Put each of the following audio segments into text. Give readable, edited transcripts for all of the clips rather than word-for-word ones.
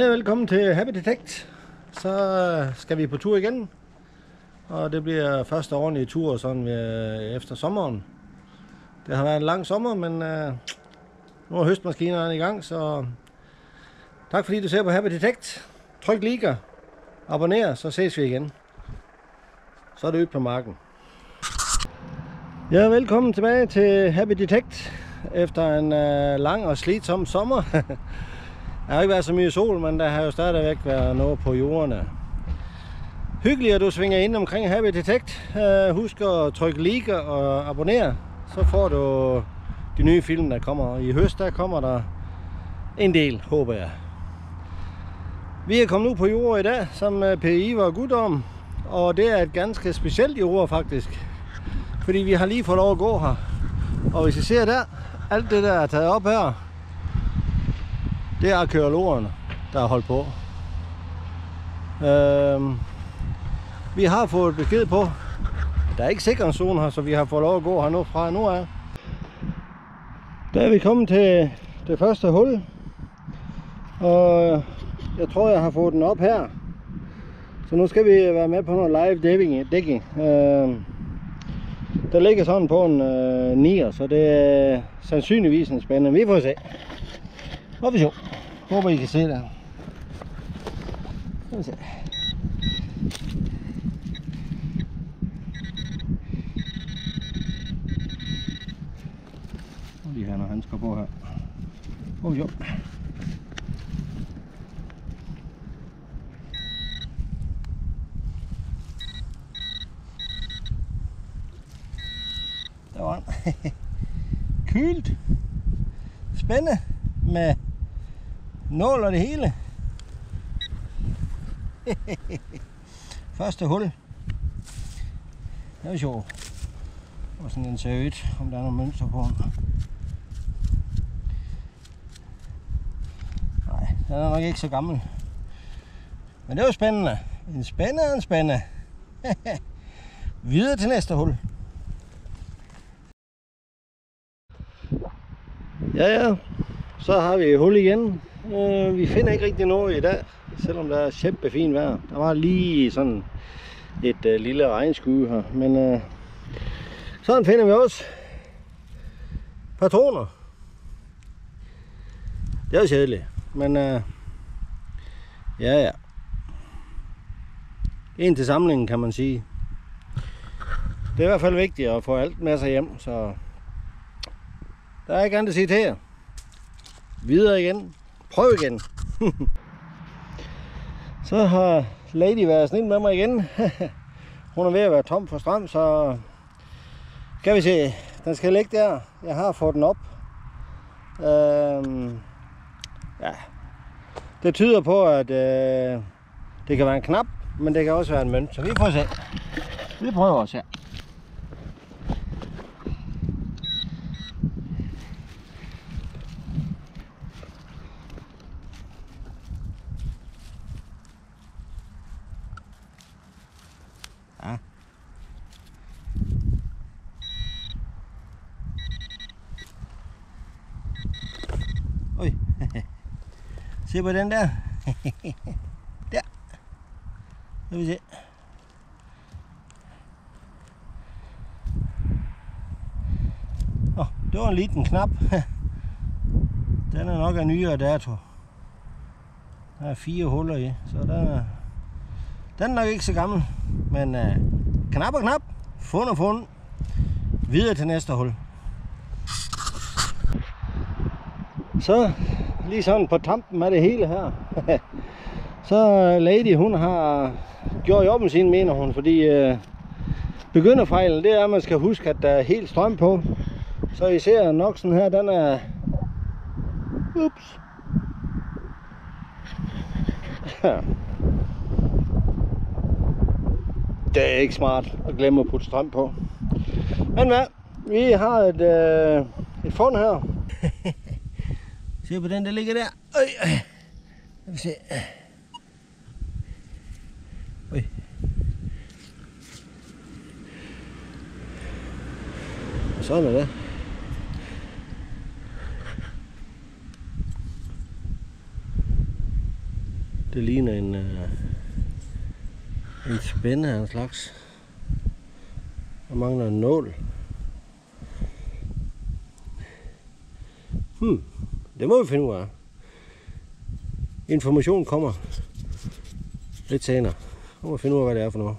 Hej og velkommen til Happy Detect. Så skal vi på tur igen. Og det bliver første ordentlige tur sådan efter sommeren. Det har været en lang sommer, men nu er høstmaskinerne i gang, så tak fordi du ser på Happy Detect. Tryk like, abonner, så ses vi igen. Så er det ud på marken. Ja, velkommen tilbage til Happy Detect efter en lang og slidsom sommer. Der har ikke været så mye sol, men der har jo stadigvæk været noget på jordene. Hyggeligt, at du svinger ind omkring Happy Detect. Husk at trykke like og abonnere, så får du de nye film, der kommer. I høst der kommer der en del, håber jeg. Vi er kommet ud på jord i dag, som PI var guddom, og det er et ganske specielt jord faktisk. Fordi vi har lige fået lov at gå her. Og hvis I ser der, alt det der er taget op her, det er arkæologerne, der har holdt på. Vi har fået besked på, der er ikke sikringszone her, så vi har fået lov at gå her nu fra nu af. Der er vi kommet til det første hul, og jeg tror jeg har fået den op her. Så nu skal vi være med på noget live dækking. Der ligger sådan på en 9'er, så det er sandsynligvis en spændende. Vi får se. Må vi se. Håber I kan se det. Skal vi se. Nu lige have noget handsker på her. Må vi se. Der var den. Kølt. Spændende med nål og det hele. Første hul. Det er jo sjovt. Og sådan en ser ud, om der er nogle mønster på den. Nej, den er nok ikke så gammel. Men det er jo spændende. En spændende. Videre til næste hul. Ja, så har vi hul igen. Vi finder ikke rigtig noget i dag, selvom der er kæmpefint vejr. Der var lige sådan et lille regnskyde her, men sådan finder vi også patroner. Det er jo kedeligt, men ja. En til samlingen, kan man sige. Det er i hvert fald vigtigt at få alt med sig hjem, så der er ikke andet at sige til jer. Videre igen. Prøv igen. Så har Lady været snill med mig igen. Hun er ved at være tom for strøm, så skal vi se. Den skal ligge der. Jeg har fået den op. Ja. Det tyder på, at det kan være en knap, men det kan også være en mønt. Så vi får se. Vi prøver os her. Ja. Oj. Se på den der. Der. Skal vi se. Det var en liten knap. Den er nok af nyere dato. Der er 4 huller i, så den er nok ikke så gammel. Men knap og knap. Fund og fund. Videre til næste hul. Så lige sådan på tampen af det hele her. Så Lady, hun har gjort jobben sin, mener hun, fordi begynderfejlen, det er, at man skal huske, at der er helt strøm på. Så I ser nok sådan her, den er... Ups. Det er ikke smart at glemme at putte strøm på. Men hvad? Vi har et fund her. Se på den, der ligger der. Øj. Lad os se. Øj. Sådan er det. Det ligner en spænde af en slags. Der mangler en nål. Det må vi finde ud af. Information kommer lidt senere. Nu må vi finde ud af, hvad det er for noget.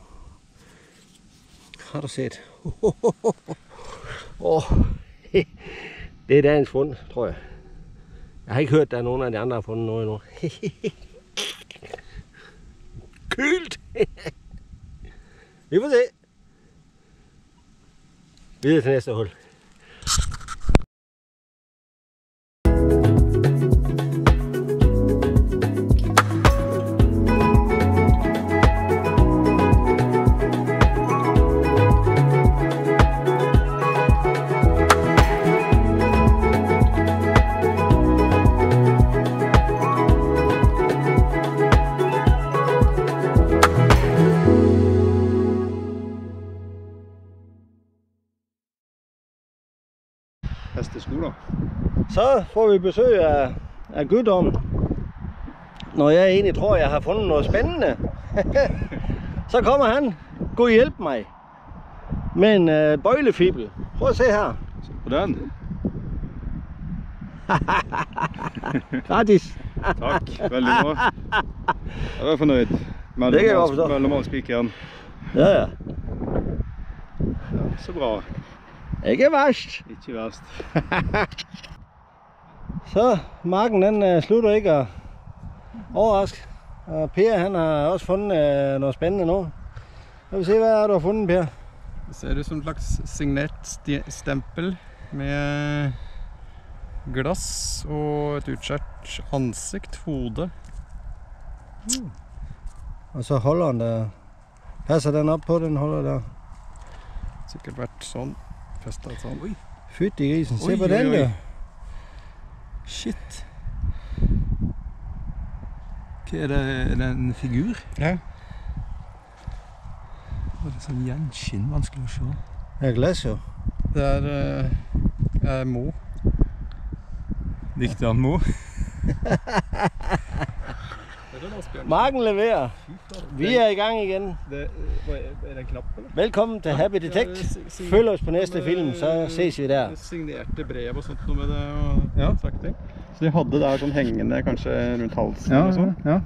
Har du set? Det er dagens fund, tror jeg. Jeg har ikke hørt, at der er nogen af de andre, der har fundet noget endnu. Kølt! Vi får se. Videre til næste hul. Hesteskoler. Så får vi besøg af guddommen. Når jeg egentlig tror, jeg har fundet noget spændende, så kommer han. Gud hjælp mig. Med en bøjlefibel. Prøv at se her. På den. Gratis. Takk, veldig bra. Jeg er fornøyd. Det kan jeg godt forstå. Mellommålspikeren. Ja. Ja, så bra. Ikke værst. Ikke værst. Så marken den slutter ikke at overraske. Og Per han har også fundet noget spændende nu. Jeg vil se, hvad du har fundet, Per. Det ser ut som et slags signert stempel med glass og et utskjært ansikt, hode. Og så holder den der. Passer den op på, den holder der. Sikkert vært sånn. Festet sånn. Oi. Fytti grisen, se Oi, på den oi, oi. der. Shit. Hva er det? Er det en figur? Ja. Det er sånn gjenskinn, vanskelig å se. Det er glas jo. Det er Mo. Dikteren Mo. Marken leverer. Vi er i gang igen. Er det en knapp, eller? Velkommen til Happy Detect. Følg os på næste film, så ses vi der. Signerte brev og sånt noe med det og Ja. sagt ting. Så de hadde der sånn hengende kanskje rundt halsen Ja, eller sånn. ja.